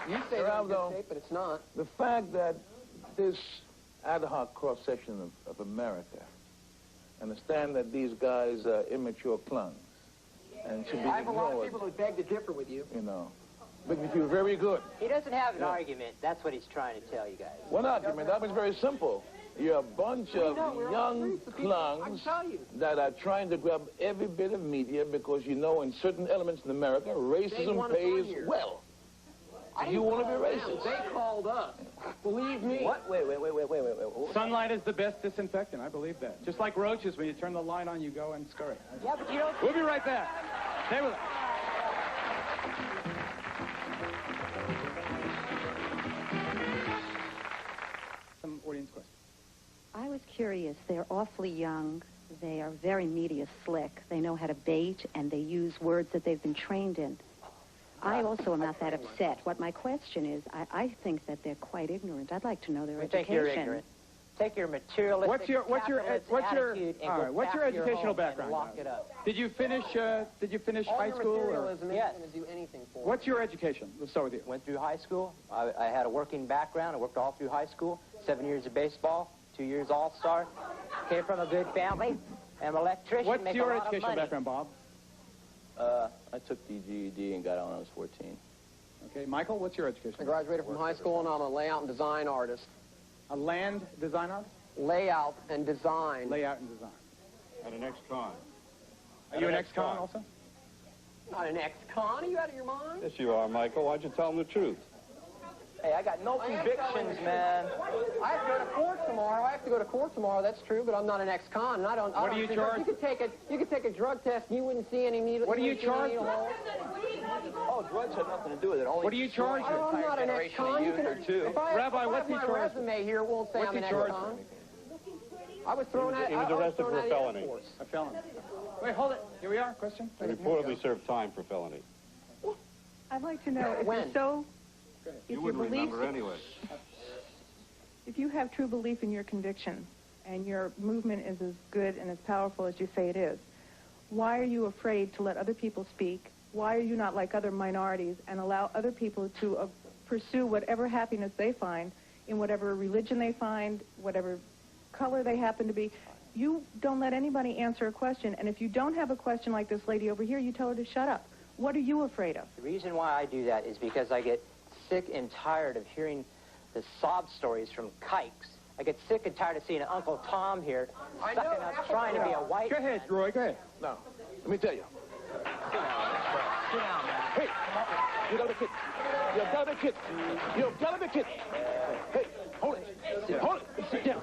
You say they're in good shape, but it's not. The fact that this ad hoc cross-section of America understand that these guys are immature clunks and should be ignored. I have a lot of people who beg to differ with you. You know. But if you're very good. He doesn't have an argument. That's what he's trying to tell you guys. What argument? That was very simple. You're a bunch of young clunks that are trying to grab every bit of media because you know in certain elements in America, racism pays well. You want to be racist. They called us. Believe me. What? Wait. Sunlight is the best disinfectant. I believe that. Just like roaches, when you turn the light on, you go and scurry. Yeah, but you don't... We'll be right back. Stay with us. Some audience questions. I was curious. They're awfully young. They are very media slick. They know how to bait, and they use words that they've been trained in. I also am not that upset. What my question is, I think that they're quite ignorant. I'd like to know their education. Think you're ignorant. Take your materialistic what's your educational background? Lock it up. Did you finish high school? Materialism isn't going to do anything for What's your education? Let's start with you. Went through high school. I had a working background. I worked all through high school. 7 years of baseball, 2 years All-Star. Came from a good family. I'm an electrician. What's your educational background, Bob? I took the GED and got out when I was 14. Okay, Michael, what's your education? I graduated from high school, and I'm a layout and design artist. A land design artist? Layout and design. Layout and design. And an ex-con. Are you an ex-con also? Not an ex-con? Are you out of your mind? Yes, you are, Michael. Why'd you tell him the truth? Hey, I got no convictions, man. I have to go to court tomorrow. That's true, but I'm not an ex-con. What are you charged? You could take a drug test, and you wouldn't see any needle. What are you charged with? Oh, drugs have nothing to do with it. What are you charged with? I'm not an ex-con. Rabbi, what's he my charged with? resume here, it won't say I'm an ex-con. I was thrown out. He was arrested for a felony. A felony. Wait, hold it. Here we are. Question? He reportedly served time for felony. I'd like to know if When? you're so... You wouldn't remember anyway. If you have true belief in your conviction and your movement is as good and as powerful as you say it is, why are you afraid to let other people speak? Why are you not like other minorities and allow other people to pursue whatever happiness they find in whatever religion they find, whatever color they happen to be? You don't let anybody answer a question, and if you don't have a question like this lady over here, you tell her to shut up. What are you afraid of? The reason why I do that is because I get sick and tired of hearing the sob stories from kikes. I get sick and tired of seeing Uncle Tom here sucking up, trying to be a white man. Go ahead, Roy, go ahead. Now, let me tell you. Sit down, man. Hey, you gotta be kidding. You gotta be kidding. You gotta be kidding. Hey, hold it. Hold it. Sit down.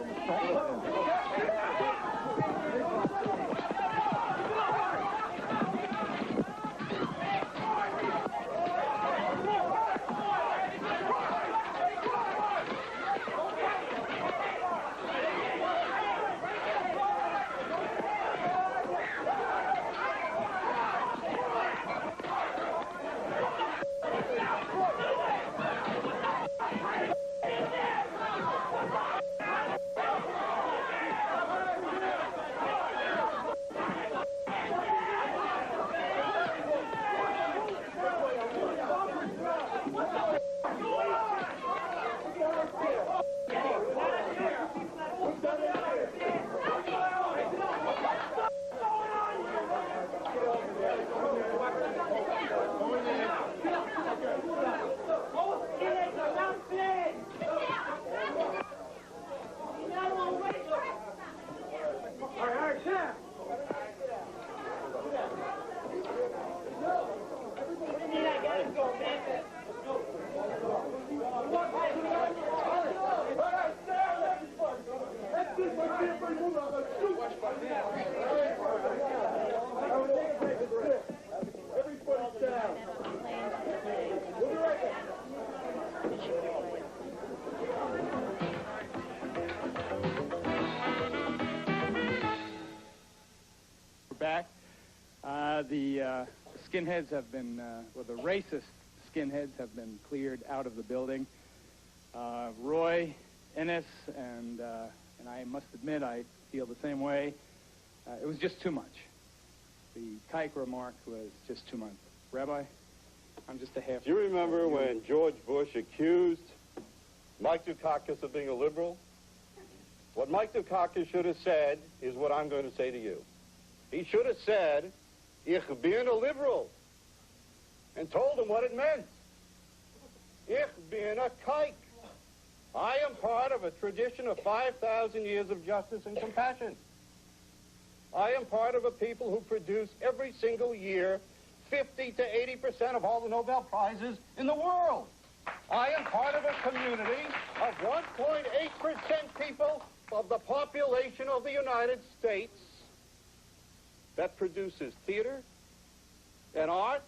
Back. The skinheads have been, the racist skinheads have been cleared out of the building. Roy, Ennis, and I must admit I feel the same way. It was just too much. The kike remark was just too much. Rabbi? I'm just a half. Do you remember when George Bush accused Mike Dukakis of being a liberal? What Mike Dukakis should have said is what I'm going to say to you. He should have said, "Ich bin a liberal," and told him what it meant. Ich bin a kike. I am part of a tradition of 5,000 years of justice and compassion. I am part of a people who produce every single year 50 to 80% of all the Nobel Prizes in the world. I am part of a community of 1.8% people of the population of the United States that produces theater and art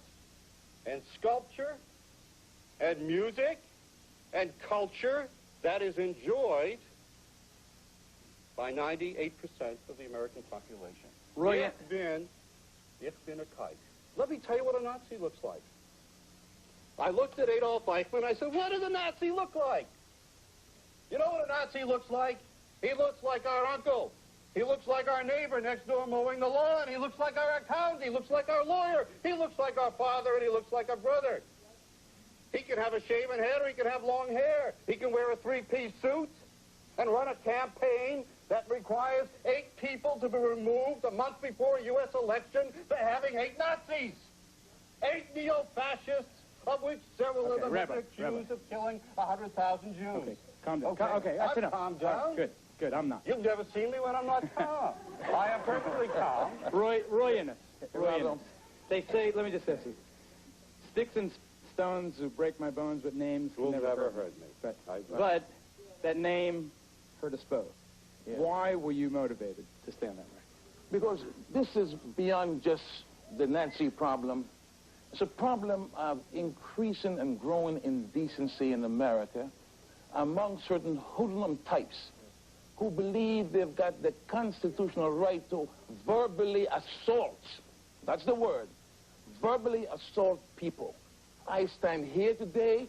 and sculpture and music and culture that is enjoyed by 98% of the American population. Roy, Ich bin a kike. Let me tell you what a Nazi looks like. I looked at Adolf Eichmann, I said, what does a Nazi look like? You know what a Nazi looks like? He looks like our uncle. He looks like our neighbor next door mowing the lawn. He looks like our accountant. He looks like our lawyer. He looks like our father, and he looks like our brother. He can have a shaven head or he can have long hair. He can wear a three-piece suit and run a campaign that requires 8 people to be removed a month before a U.S. election for having 8 Nazis. 8 neo-fascists, of which several of them have been accused of killing 100,000 Jews. Okay, calm down. Okay, That's enough. calm down. Good, I'm not. You've never seen me when I'm not calm. I am perfectly calm. Roy Innes. They say, let me just ask you, sticks and stones who break my bones, but names Will never never hurt me. hurt me. But that name hurt us both. Yeah. Why were you motivated to stand that way? Because this is beyond just the Nazi problem. It's a problem of increasing and growing indecency in America among certain hoodlum types who believe they've got the constitutional right to verbally assault. That's the word. Verbally assault people. I stand here today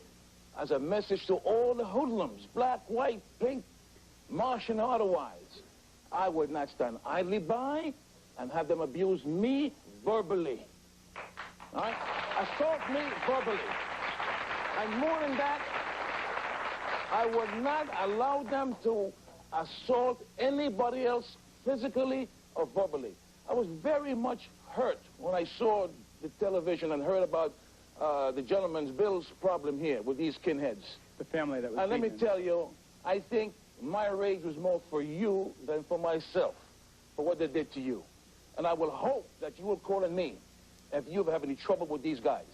as a message to all the hoodlums, black, white, pink, Martian or otherwise. I would not stand idly by and have them abuse me verbally. All right? Assault me verbally. And more than that, I would not allow them to assault anybody else physically or verbally. I was very much hurt when I saw the television and heard about the gentleman's Bill's problem here with these skinheads. The family that was And let me beaten. tell you, I think my rage was more for you than for myself, for what they did to you. And I will hope that you will call on me if you have any trouble with these guys.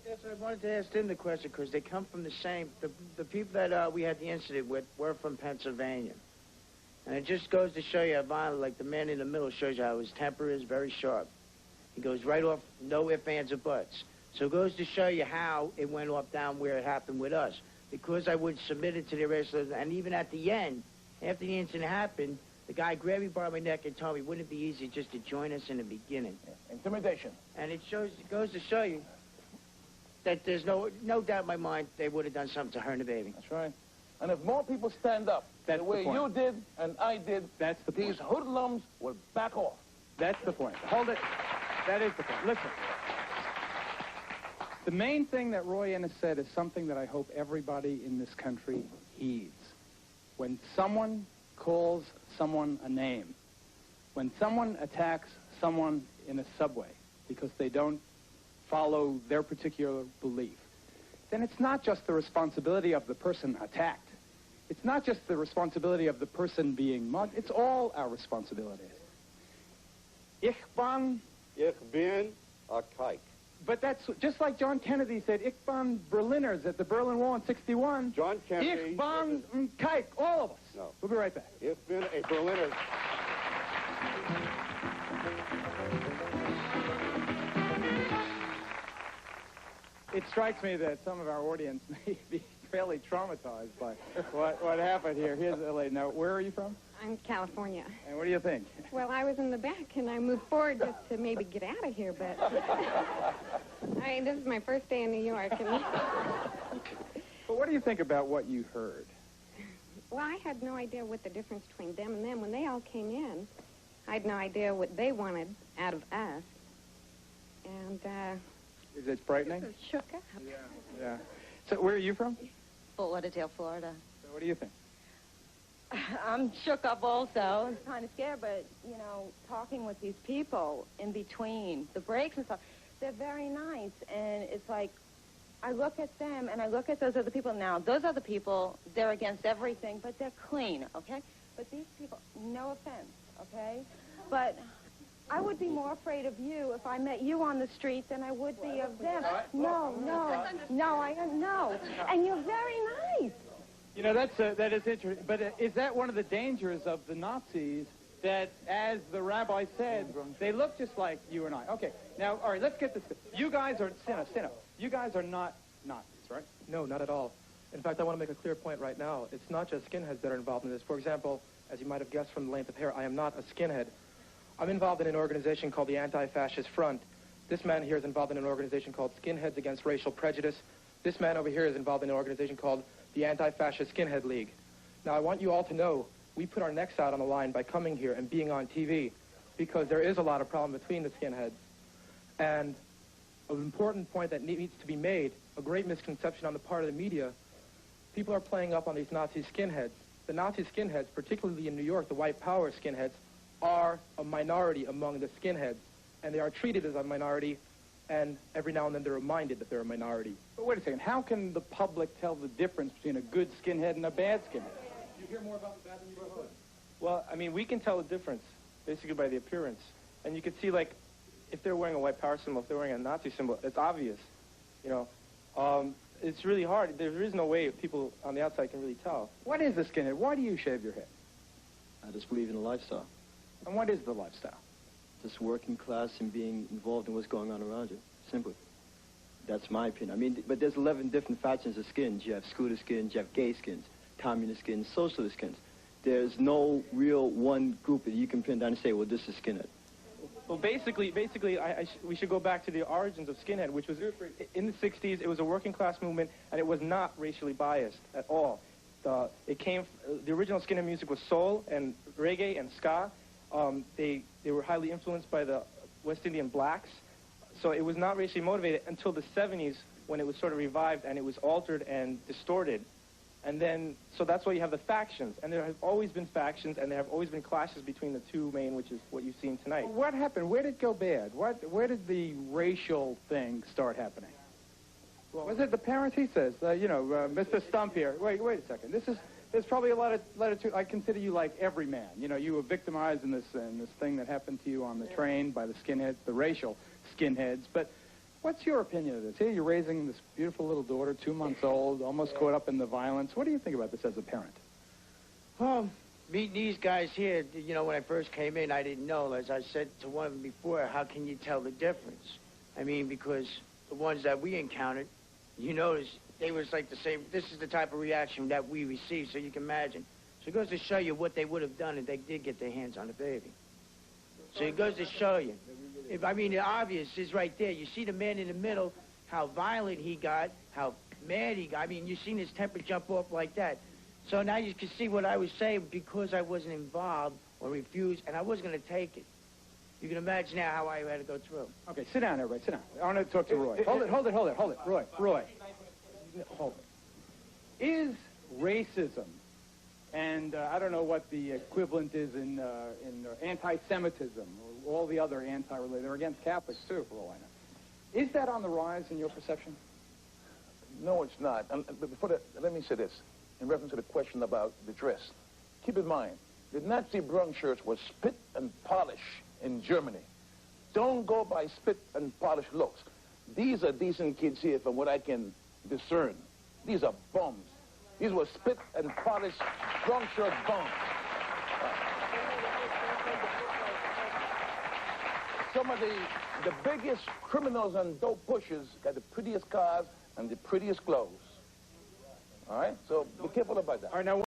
That's what I wanted to ask them the question, because they come from the same, the people that we had the incident with were from Pennsylvania. And it just goes to show you how violent, like the man in the middle shows you how his temper is very sharp. He goes right off, no ifs, ands, or buts. So it goes to show you how it went off down where it happened with us. Because I would submit it to the arrest, and even at the end, after the incident happened, the guy grabbed me by my neck and told me, wouldn't it be easy just to join us in the beginning? Yeah. Intimidation. And it goes to show you that there's no doubt in my mind they would have done something to her and the baby. That's right. And if more people stand up the way you did and I did, these hoodlums will back off. That's the point. Hold it. That is the point. Listen. The main thing that Roy Innes said is something that I hope everybody in this country heeds. When someone calls someone a name, when someone attacks someone in a subway because they don't follow their particular belief, then it's not just the responsibility of the person attacked. It's not just the responsibility of the person being mugged. It's all our responsibility. Ich bin a kike. But that's just like John Kennedy said, Ich bin Berliners at the Berlin Wall in 61. John Kennedy. Ich bin Kike, all of us. No. We'll be right back. Ich bin a Berliner. It strikes me that some of our audience may be fairly traumatized by what happened here. Here's a lady. Now, where are you from? I'm California. And what do you think? Well, I was in the back, and I moved forward just to maybe get out of here, but this is my first day in New York. And But what do you think about what you heard? well, I had no idea what the difference between them and them. When they all came in, I had no idea what they wanted out of us. And Is it frightening? So shook up. Yeah. So where are you from? Fort Lauderdale, Florida. So what do you think? I'm shook up also. I'm kind of scared, but, you know, talking with these people in between the breaks and stuff, they're very nice. And it's like, I look at them and I look at those other people. Now, those other people, they're against everything, but they're clean, okay? But these people, no offense, okay? But I would be more afraid of you if I met you on the street than I would be of them. No, and you're very nice. You know, that is interesting. But is that one of the dangers of the Nazis, that, as the rabbi said, they look just like you and I? Okay, now, all right, let's get this. You guys are, stand up. You guys are not Nazis, right? No, not at all. In fact, I want to make a clear point right now. It's not just skinheads that are involved in this. For example, as you might have guessed from the length of hair, I am not a skinhead. I'm involved in an organization called the Anti-Fascist Front. This man here is involved in an organization called Skinheads Against Racial Prejudice. This man over here is involved in an organization called the Anti-Fascist Skinhead League. Now, I want you all to know we put our necks out on the line by coming here and being on TV, because there is a lot of problem between the skinheads. And an important point that needs to be made, a great misconception on the part of the media, people are playing up on these Nazi skinheads. The Nazi skinheads, particularly in New York, the white power skinheads, are a minority among the skinheads, and they are treated as a minority, and every now and then they're reminded that they're a minority. But wait a second, how can the public tell the difference between a good skinhead and a bad skinhead? You hear more about the bad than you ever heard. Well, I mean, we can tell the difference, basically by the appearance. And you can see, like, if they're wearing a white power symbol, if they're wearing a Nazi symbol, it's obvious, you know. It's really hard. There is no way people on the outside can really tell. What is a skinhead? Why do you shave your head? I just believe in the lifestyle. And what is the lifestyle? Just working class and being involved in what's going on around you. Simply. That's my opinion. I mean, but there's 11 different factions of skins. You have scooter skins, you have gay skins, communist skins, socialist skins. There's no real one group that you can pin down and say, well, this is skinhead. Well, basically, we should go back to the origins of skinhead, which was in the 60s. It was a working class movement, and it was not racially biased at all. The original skinhead music was soul and reggae and ska. They were highly influenced by the West Indian blacks, so it was not racially motivated until the 70s, when it was sort of revived and it was altered and distorted. And then, so that's why you have the factions. And there have always been factions, and there have always been clashes between the two main, which is what you've seen tonight. What happened? Where did it go bad? Where did the racial thing start happening? Well, was it the parents? He says, Mr. Stump here. Wait a second. There's probably a lot of I consider you like every man. You know, you were victimized in this thing that happened to you on the train by the skinheads, the racial skinheads. But what's your opinion of this? Here you're raising this beautiful little daughter, 2 months old, almost caught up in the violence. What do you think about this as a parent? Well, meeting these guys here, you know, when I first came in, I didn't know. As I said to one of them before, how can you tell the difference? I mean, because the ones that we encountered, you notice, they was like the same. This is the type of reaction that we received, so you can imagine. So it goes to show you what they would have done if they did get their hands on the baby. So it goes to show you. I mean, the obvious is right there. You see the man in the middle, how violent he got, how mad he got. I mean, you've seen his temper jump off like that. So now you can see what I was saying, because I wasn't involved or refused, and I wasn't going to take it. You can imagine now how I had to go through. Okay, sit down, everybody, sit down. I want to talk to Roy. Hold it. Roy. Hold it. Is racism, and I don't know what the equivalent is in anti-Semitism, or all the other anti-religion, they're against Catholics too, for all I know. Is that on the rise in your perception? No, it's not. But before that, let me say this, in reference to the question about the dress. Keep in mind, the Nazi brown shirts were spit and polish in Germany. Don't go by spit and polish looks. These are decent kids here from what I can discern. These are bums. These were spit and polish brown shirt bums. Some of the biggest criminals and dope pushers got the prettiest cars and the prettiest clothes. All right? So be careful about that. All right, now